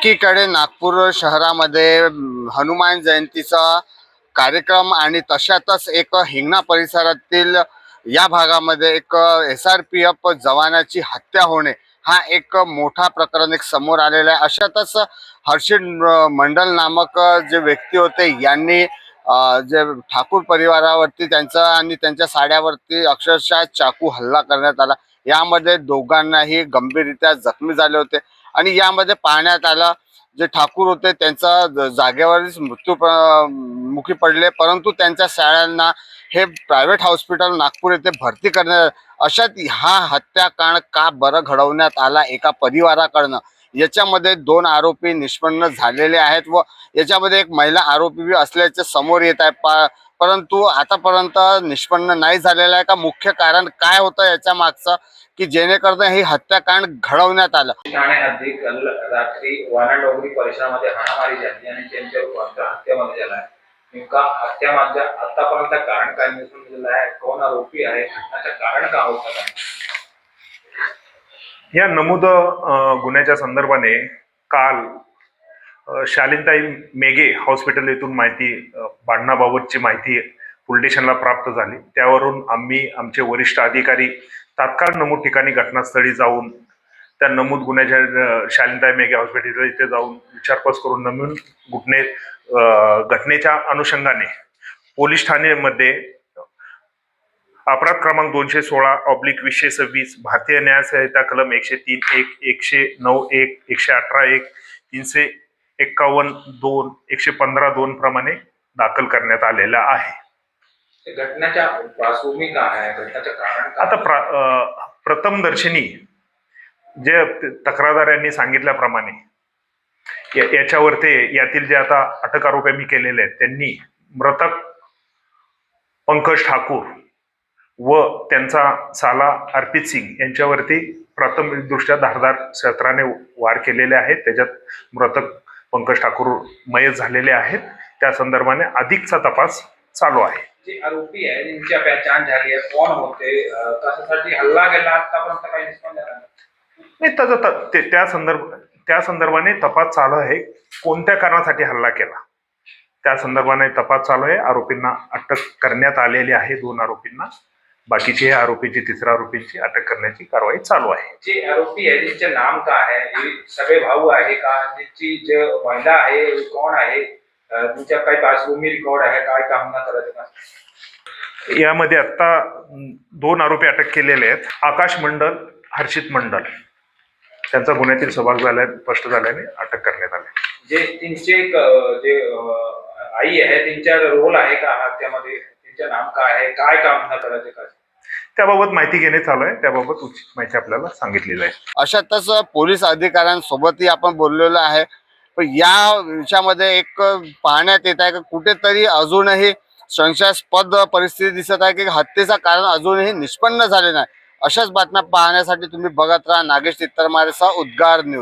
एकीकडे नागपूर शहरामध्ये हनुमान जयंतीचा कार्यक्रम आणि तशातच एक हिंगणा परिसरातील या भागामध्ये एक SRPF जवानाची हत्या होणे हा एक मोठा प्रकरण एक समोर आलेला आहे। अशातच हर्षित मंडल नामक जे व्यक्ती होते यांनी जे ठाकूर परिवारावरती त्यांचा आणि त्यांच्या साड्यावरती अक्षरशः चाकू हल्ला करण्यात आला। यामध्ये दोघांनाही गंभीररित्या जखमी झाले होते आणि यामध्ये पाहण्यात आलं जे ठाकूर होते त्यांचा जागेवरच मृत्यूमुखी पडले, परंतु त्यांच्या शाळांना हे प्रायव्हेट हॉस्पिटल नागपूर येथे भरती करण्यात। अशात हा हत्याकांड का बरं घडवण्यात आला एका परिवाराकडनं, याच्यामध्ये 2 आरोपी निष्पन्न झालेले आहेत व याच्यामध्ये एक महिला आरोपी भी असल्याचे समोर येत आहे। परंतु आतापर्यंत निष्पन्न नाही झालेला आहे का मुख्य कारण काय होतं याच्या मागचं की जेणेकरून ही हत्याकांड घडवण्यात आलं। ठाणे हद्दीत रात्री वानाडोंगरी परिसरामध्ये हाणामारी झाली आणि त्यांच्यावर हत्यामध्ये झाला आहे। नेमका हत्यामागच्या आतापर्यंत कारण काय निष्पन्न आहे, कोण आरोपी आहे, घटनाचं कारण काय होतं? या नमूद गुन्ह्याच्या संदर्भाने काल शालिनताई मेघे हॉस्पिटल येथून माहिती भांडणाबाबतची माहिती पोलीस स्टेशनला प्राप्त झाली। त्यावरून आम्ही आमचे वरिष्ठ अधिकारी तात्काळ नमूद ठिकाणी घटनास्थळी जाऊन त्या नमूद गुन्ह्याच्या शालिनताई मेघे हॉस्पिटल इथे जाऊन विचारपूस करून नमूद घटनेच्या अनुषंगाने पोलीस ठाण्यामध्ये अपराध क्रमांक 216/2026 भारतीय न्याय संहिता कलम 103(1), 109(1), 118(1), 351(2), 115(2) प्रमाणे दाखल करण्यात आलेला आहे। घटनेच्या पार्श्वभूमी काय आहे, घटनेचं कारण काय? आता प्रथमदर्शनी जे तक्रारदार यांनी सांगितल्याप्रमाणे याच्यावरती यातील जे आता अटक आरोपी मी केलेले आहेत त्यांनी मृतक पंकज ठाकूर व त्यांचा साला अर्पित सिंग यांच्यावरती प्राथमिकदृष्ट्या धारदार शस्त्राने वार केलेले आहेत। त्याच्यात मृतक पंकज ठाकूर मयत झालेले आहेत। त्या संदर्भाने अधिकचा तपास चालू आहे। जे आरोपी आहे त्यांची पहचान झाली आहे, कोण होते, कशासाठी हल्ला केला, आतापर्यंत काही निष्पन्न झालं नाही। त्या संदर्भाने तपास चालू आहे। कोणत्या कारणासाठी हल्ला केला त्या संदर्भाने तपास चालू आहे। आरोपींना अटक करण्यात आलेली आहे, 2 आरोपींना। बाकीचे आरोपीची 3ऱ्या आरोपींची अटक करण्याची कारवाई चालू आहे। जे आरोपी आहे त्यांचे नाम काय आहे, सगळे भाऊ आहे का, त्यांची जे महिला आहे कोण आहे, तुमच्या काही पार्श्वभूमी रेकॉर्ड आहे, काय काम न करायचं? यामध्ये आता 2 आरोपी अटक केलेले आहेत। आकाश मंडल, हर्षित मंडल त्यांचा गुन्ह्यातील सहभाग झाला स्पष्ट झाल्याने अटक करण्यात आली। जे त्यांचे जे आई आहे त्यांचा रोल आहे का हत्यामध्ये, त्यांचे नाम काय आहे, काय काम न करायचे, काय त्याबाबत माहिती घेणे चालू आहे। त्याबाबत उचित माहिती आपल्याला सांगितली जाईल। अशातच पोलीस अधिकाऱ्यांसोबतही आपण बोललेलो आहे। पण या विषयामध्ये एक पाहण्यात येत आहे की कुठेतरी अजूनही संशयास्पद परिस्थिती दिसत आहे की हत्येचं कारण अजूनही निष्पन्न झाले नाही। अशाच बातम्या पाहण्यासाठी तुम्ही बघत राहा नागेश चित्तरमारेसह उद्गार न्यूज।